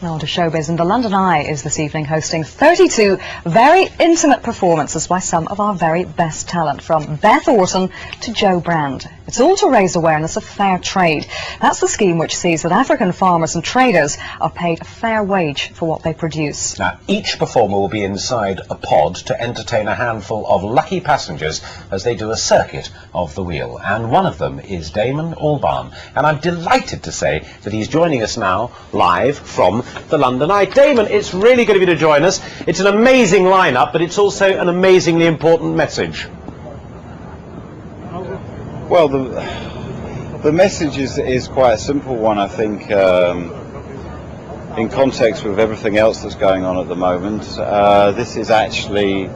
Now on to showbiz, and the London Eye is this evening hosting 32 very intimate performances by some of our very best talent, from Beth Orton to Joe Brand. It's all to raise awareness of fair trade. That's the scheme which sees that African farmers and traders are paid a fair wage for what they produce. Now, each performer will be inside a pod to entertain a handful of lucky passengers as they do a circuit of the wheel. And one of them is Damon Albarn. And I'm delighted to say that he's joining us now live from the London Eye. Damon, it's really good of you to join us. It's an amazing lineup, but it's also an amazingly important message. Well, the message is quite a simple one, I think, in context with everything else that's going on at the moment. This is actually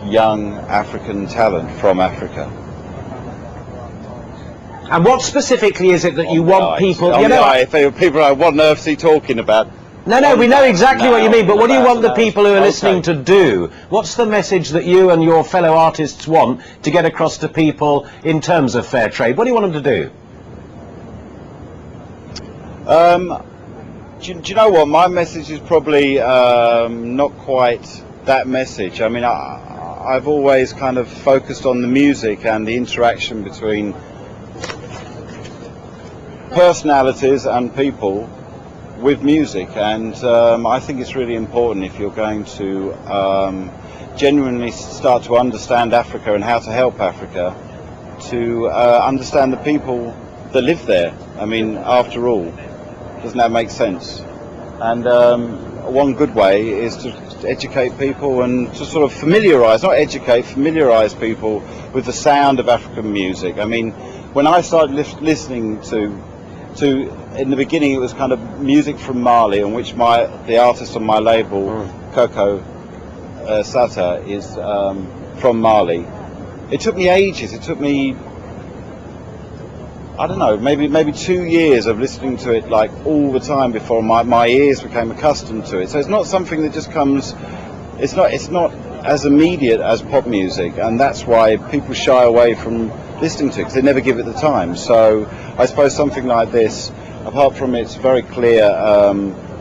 young African talent from Africa. And what specifically is it that you want people... People are, what on earth is he talking about? No, we know exactly what you mean, but what do you want the people who are listening to do? What's the message that you and your fellow artists want to get across to people in terms of fair trade? What do you want them to do? Do you know what? My message is probably not quite that message. I mean, I've always kind of focused on the music and the interaction between personalities and people with music, and I think it's really important, if you're going to genuinely start to understand Africa and how to help Africa, to understand the people that live there. I mean, after all, doesn't that make sense? And one good way is to educate people and to sort of familiarise, not educate, familiarise people with the sound of African music. I mean, when I started listening to in the beginning, it was kind of music from Mali, on which the artist on my label, Coco Sata, is from Mali. It took me ages. It took me, I don't know, maybe 2 years of listening to it like all the time before my ears became accustomed to it. So it's not something that just comes. It's not as immediate as pop music, and that's why people shy away from listening to it, because they never give it the time. So I suppose something like this, apart from its very clear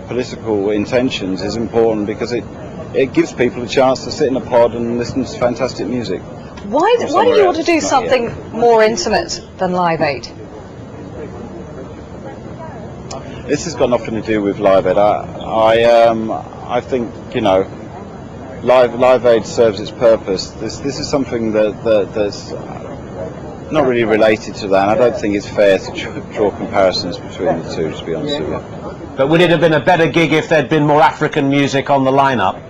political intentions, is important because it gives people a chance to sit in a pod and listen to fantastic music. Why do you want to do something more intimate than Live Aid? This has got nothing to do with Live Aid. I think, you know, Live Aid serves its purpose. This is something that's not really related to that. I don't think it's fair to draw comparisons between the two, to be honest with you. But would it have been a better gig if there'd been more African music on the lineup?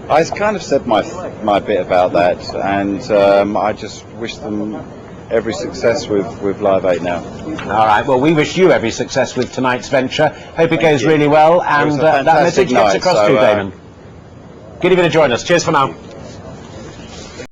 I kind of said my bit about that, and I just wish them every success with Live 8 now. All right, well, we wish you every success with tonight's venture. Hope it goes really well, and that message gets across to you, Damon. Good evening to join us. Cheers for now.